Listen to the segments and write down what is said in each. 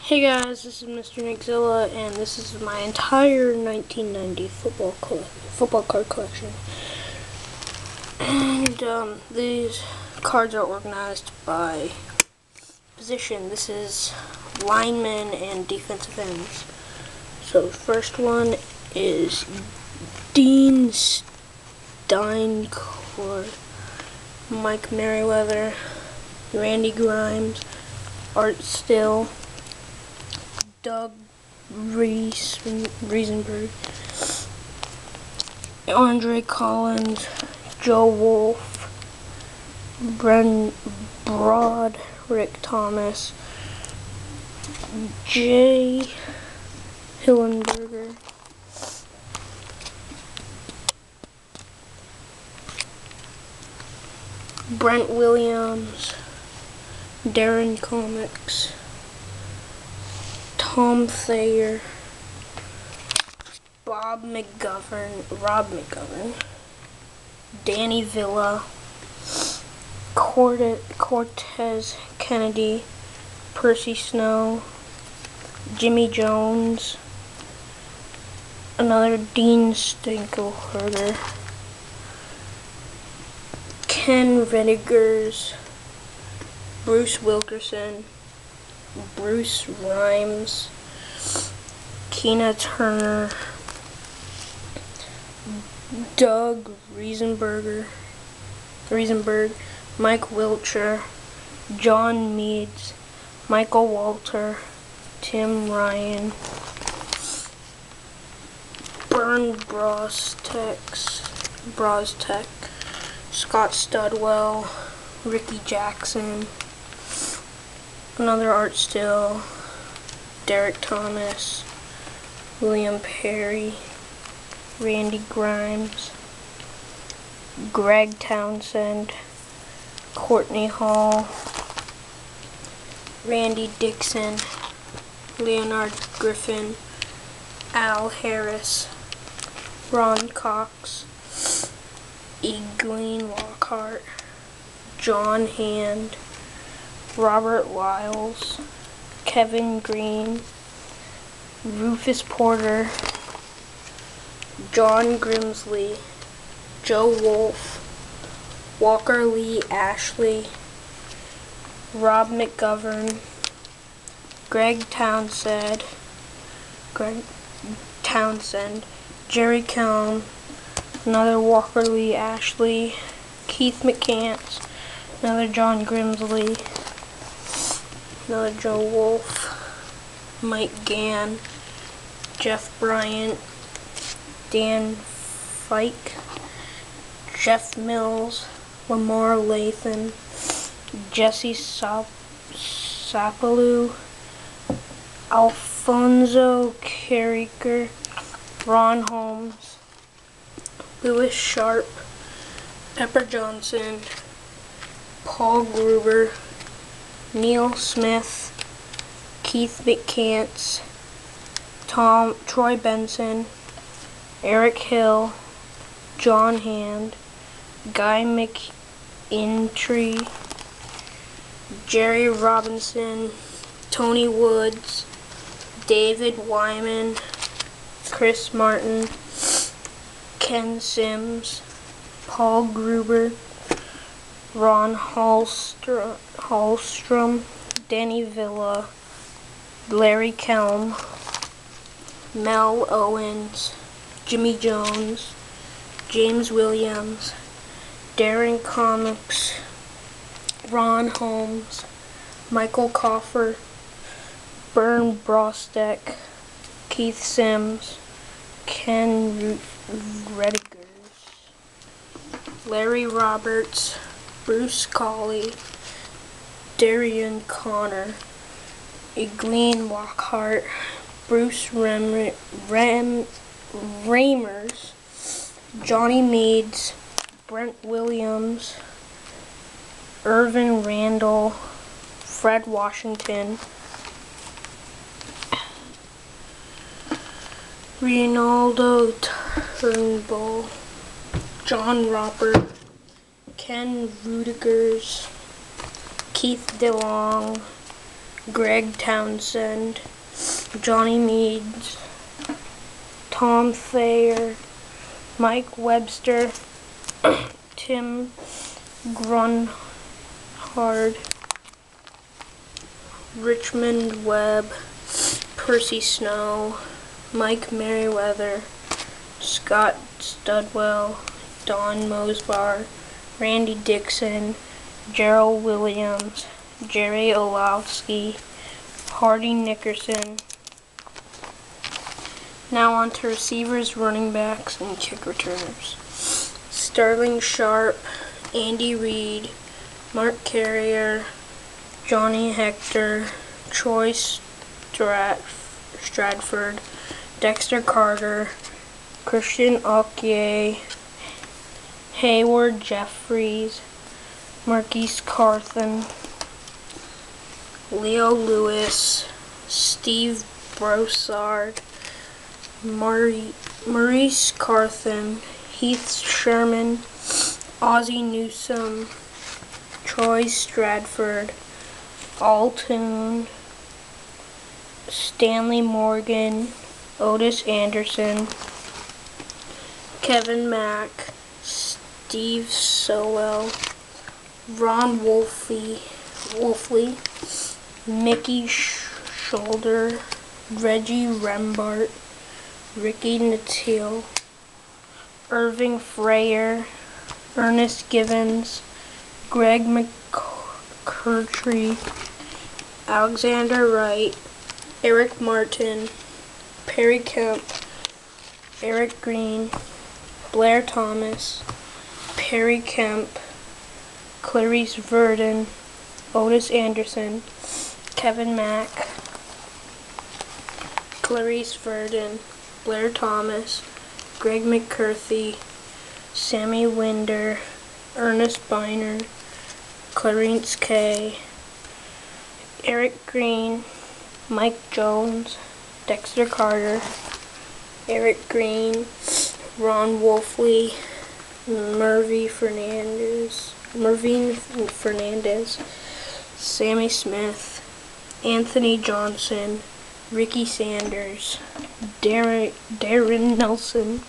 Hey guys, this is Mr. Nickzilla, and this is my entire 1990 football card collection. And these cards are organized by position. This is linemen and defensive ends. So the first one is Dean Steincourt, Mike Merriweather, Randy Grimes, Art Still, Doug Riesenberg, Andre Collins, Joe Wolf, Broderick Thomas, Jay Hillenberger, Brent Williams, Darren Comics, Tom Thayer, Rob McGovern, Danny Villa, Cortez Kennedy, Percy Snow, Jimmy Jones, another Dean Steincourt, Ken Renigers, Bruce Wilkerson, Bruce Rhymes, Keena Turner, Doug Riesenberg, Mike Wilcher, John Meads, Michael Walter, Tim Ryan, Bern Brostech, Scott Studwell, Ricky Jackson, another Art Still, Derek Thomas, William Perry, Randy Grimes, Greg Townsend, Courtney Hall, Randy Dixon, Leonard Griffin, Al Harris, Ron Cox, Egwene Lockhart, John Hand, Robert Wiles, Kevin Green, Rufus Porter, John Grimsley, Joe Wolf, Walker Lee Ashley, Rob McGovern, Greg Townsend, Jerry Kelm, another Walker Lee Ashley, Keith McCants, another John Grimsley, another Joe Wolf, Mike Gann, Jeff Bryant, Dan Fike, Jeff Mills, Lamar Lathan, Jesse Sapalou, Alfonso Carriker, Ron Holmes, Lewis Sharp, Pepper Johnson, Paul Gruber, Neil Smith, Keith McCants, Troy Benson, Eric Hill, John Hand, Guy McIntyre, Jerry Robinson, Tony Woods, David Wyman, Chris Martin, Ken Sims, Paul Gruber, Ron Hallstrom, Danny Villa, Larry Kelm, Mel Owens, Jimmy Jones, James Williams, Darren Comics, Ron Holmes, Michael Coffer, Bern Brostech, Keith Sims, Ken Redigers, Larry Roberts, Bruce Colley, Darian Connor, Egwene Lockhart, Bruce Ramers, Johnny Meads, Brent Williams, Irvin Randall, Fred Washington, Ronaldo Turnbull, John Roper, Ken Rudigers, Keith DeLong, Greg Townsend, Johnny Meads, Tom Thayer, Mike Webster, Tim Grunhard, Richmond Webb, Percy Snow, Mike Merriweather, Scott Studwell, Don Mosbar, Randy Dixon, Gerald Williams, Jerry Olowski, Hardy Nickerson. Now on to receivers, running backs, and kick returners. Sterling Sharp, Andy Reid, Mark Carrier, Johnny Hector, Troy Stratford, Dexter Carter, Christian Okoye, Hayward Jeffries, Marquise Carthen, Leo Lewis, Steve Broussard, Maurice Carthen, Heath Sherman, Ozzie Newsome, Troy Stratford, Altoon, Stanley Morgan, Otis Anderson, Kevin Mack, Steve Sowell, Ron Wolfley, Mickey Shoulder, Reggie Rembart, Ricky Natil, Irving Frayer, Ernest Givens, Greg McCurtry, Alexander Wright, Eric Martin, Perry Kemp, Eric Green, Blair Thomas, Perry Kemp, Clarice Verdon, Otis Anderson, Kevin Mack, Clarice Verdon, Blair Thomas, Greg McCarthy, Sammy Winder, Ernest Biner, Clarence Kay, Eric Green, Mike Jones, Dexter Carter, Eric Green, Ron Wolfley, Mervyn Fernandez, Sammy Smith, Anthony Johnson, Ricky Sanders, Darren Nelson,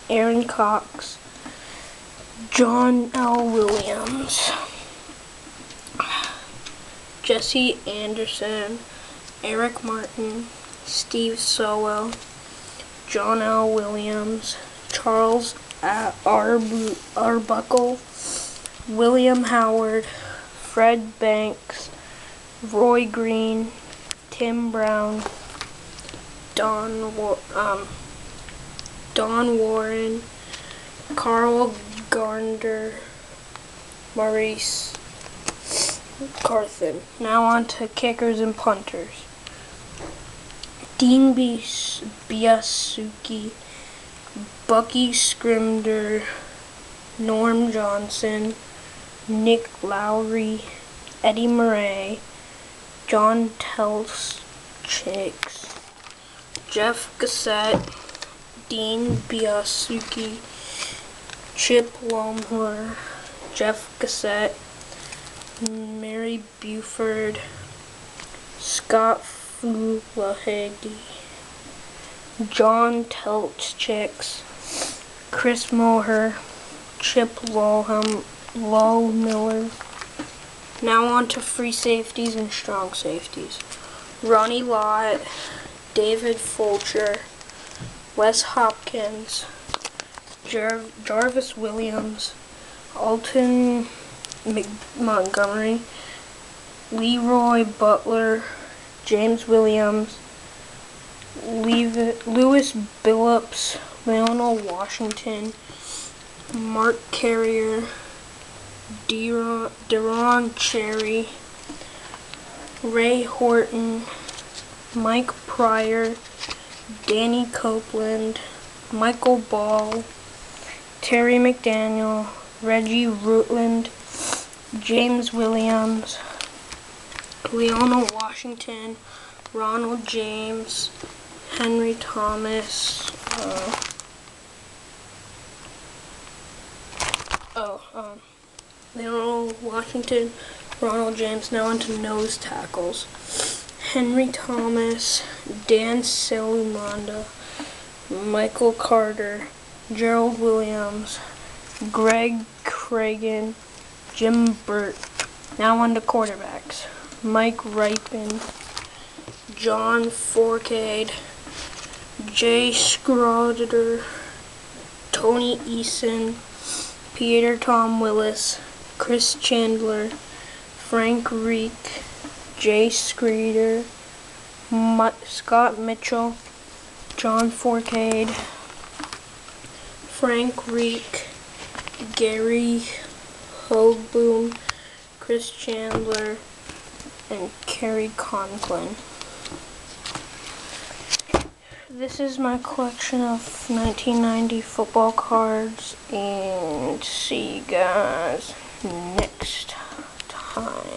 Aaron Cox, John L. Williams, Jesse Anderson, Eric Martin, Steve Sowell, John L. Williams, Charles Arbuckle, William Howard, Fred Banks, Roy Green, Tim Brown, Don Warren, Carl Garnder, Maurice Carthen. Now on to kickers and punters. Dean Biasuki, Bucky Scrimder, Norm Johnson, Nick Lowry, Eddie Murray, John Telschicks, Jeff Gassett, Dean Biasuki, Chip Lomler, Jeff Gassett, Mary Buford, Scott Fulahegi, John Telschicks, Chris Moher, Chip Lowmiller. Now on to free safeties and strong safeties. Ronnie Lott, David Fulcher, Wes Hopkins, Jarvis Williams, Alton Montgomery, Leroy Butler, James Williams, Lewis Billups, Leonel Washington, Mark Carrier, Deron Cherry, Ray Horton, Mike Pryor, Danny Copeland, Michael Ball, Terry McDaniel, Reggie Rutland, James Williams, Leonel Washington, Ronald James, Henry Thomas, Leonel Washington, Ronald James. Now onto nose tackles. Henry Thomas, Dan Salumanda, Michael Carter, Gerald Williams, Greg Cragen, Jim Burt. Now on to quarterbacks. Mike Ripon, John Forcade, Jay Schroeder, Tony Eason, Peter Tom Willis, Chris Chandler, Frank Reek, Jay Screeder, Scott Mitchell, John Forcade, Frank Reek, Gary Hogboom, Chris Chandler, and Kerry Conklin. This is my collection of 1990 football cards, and see you guys next time.